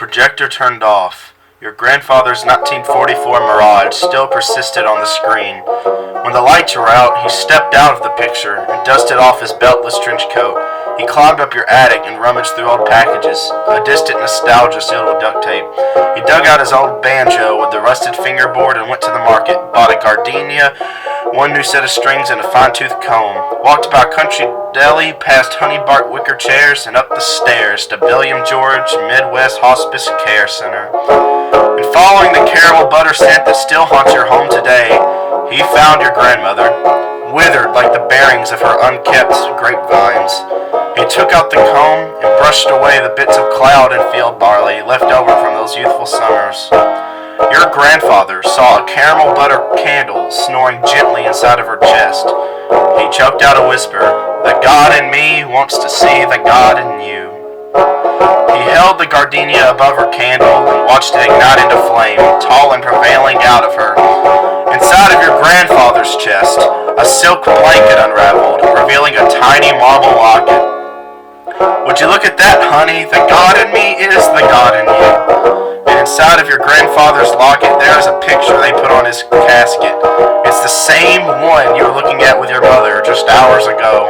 projector turned off. Your grandfather's 1944 Mirage still persisted on the screen. When the lights were out, he stepped out of the picture and dusted off his beltless trench coat. He climbed up your attic and rummaged through old packages, a distant nostalgia sealed with duct tape. He dug out his old banjo with the rusted fingerboard and went to the market, bought a gardenia, one new set of strings, and a fine-tooth comb. Walked by a country deli, past honey-bark wicker chairs, and up the stairs to William George Midwest Hospice Care Center. And following the caramel butter scent that still haunts your home today, he found your grandmother, withered like the bearings of her unkept grapevines. He took out the comb and brushed away the bits of cloud and field barley left over from those youthful summers. Your grandfather saw a caramel butter candle snoring gently inside of her chest. He choked out a whisper, "The God in me wants to see the God in you." He held the gardenia above her candle and watched it ignite into flame, tall and prevailing out of her. Inside of your grandfather's chest, a silk blanket unraveled, revealing a tiny marble locket. "Would you look at that, honey? The God in me is the God in you." And inside of your grandfather's locket, there is a picture they put on his casket. It's the same one you were looking at with your mother just hours ago.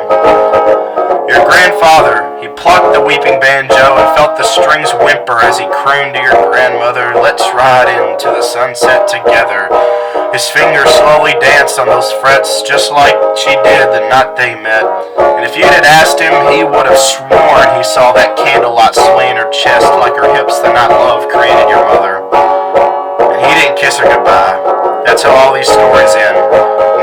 Your grandfather, he plucked the weeping banjo and felt the strings whimper as he crooned to your grandmother, "Let's ride into the sunset together." His fingers slowly danced on those frets just like she did the night they met. And if you had asked him, he would have sworn he saw that candlelight sway in her chest like her hips the night love created your mother. And he didn't kiss her goodbye. That's how all these stories end.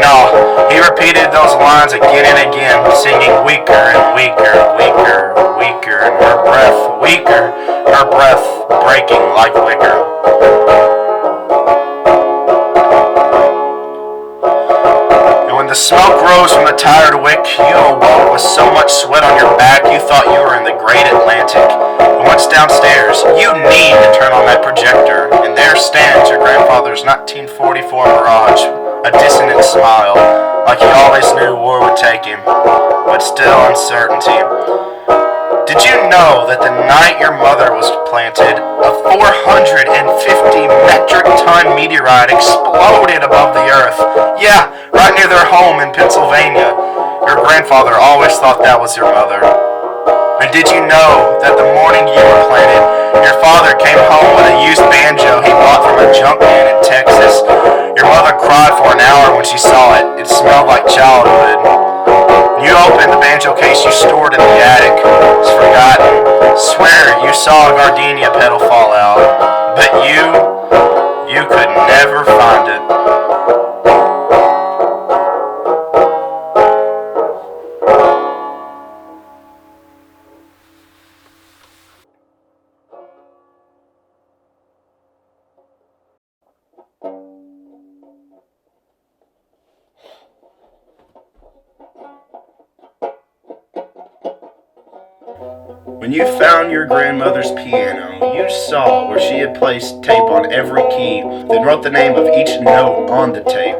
No, he repeated those lines again and again, singing weaker and weaker, weaker, weaker, and her breath weaker, her breath breaking like liquor. The smoke rose from the tired wick. You awoke with so much sweat on your back you thought you were in the great Atlantic. And once downstairs, you need to turn on that projector, and there stands your grandfather's 1944 Mirage, a dissonant smile, like he always knew war would take him, but still uncertainty. Did you know that the night your mother was planted, a 450 metric ton meteorite exploded above the earth? Yeah, right near their home in Pennsylvania. Your grandfather always thought that was your mother. And did you know that the morning you were planted, your father came home with a used banjo he bought from a junkman in Texas? Your mother cried for an hour when she saw it. It smelled like childhood. You opened the banjo case you stored in the attic. It's forgotten. Swear you saw a gardenia petal fall out. But you could never find it. When you found your grandmother's piano, you saw where she had placed tape on every key, then wrote the name of each note on the tape.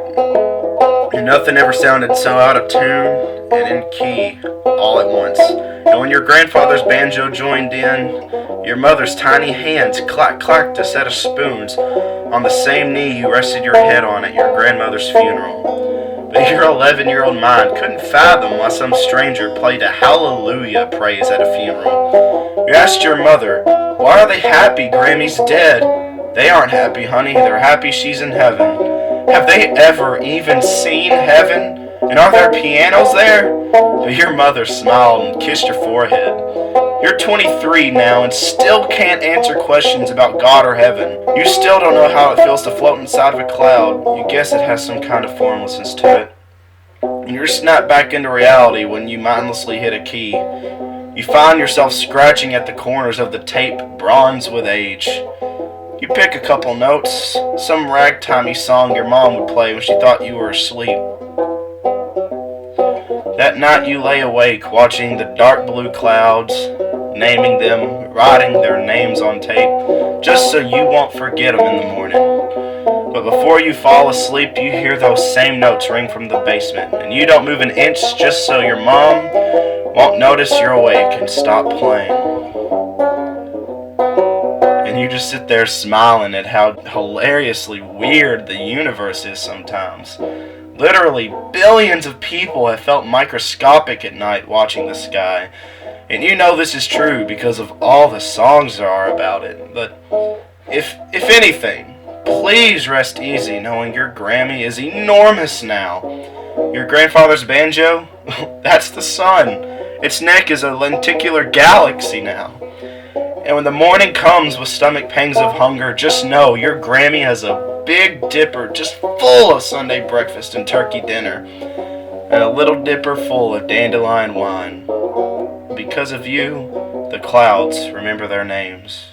And nothing ever sounded so out of tune and in key all at once. And when your grandfather's banjo joined in, your mother's tiny hands clacked a set of spoons on the same knee you rested your head on at your grandmother's funeral. But your 11-year-old mind couldn't fathom why some stranger played a hallelujah praise at a funeral. You asked your mother, "Why are they happy Grammy's dead?" "They aren't happy, honey. They're happy she's in heaven." "Have they ever even seen heaven? And are there pianos there?" But your mother smiled and kissed your forehead. You're 23 now and still can't answer questions about God or heaven. You still don't know how it feels to float inside of a cloud. You guess it has some kind of formlessness to it. And you're snapped back into reality when you mindlessly hit a key. You find yourself scratching at the corners of the tape, bronze with age. You pick a couple notes, some ragtimey song your mom would play when she thought you were asleep. That night you lay awake watching the dark blue clouds, naming them, writing their names on tape, just so you won't forget them in the morning. But before you fall asleep, you hear those same notes ring from the basement, and you don't move an inch just so your mom won't notice you're awake and stop playing. And you just sit there smiling at how hilariously weird the universe is sometimes. Literally, billions of people have felt microscopic at night watching the sky. And you know this is true because of all the songs there are about it. But if anything, please rest easy knowing your Grammy is enormous now. Your grandfather's banjo? That's the sun. Its neck is a lenticular galaxy now. And when the morning comes with stomach pangs of hunger, just know your Grammy has a big dipper just full of Sunday breakfast and turkey dinner, and a little dipper full of dandelion wine. Because of you, the clouds remember their names.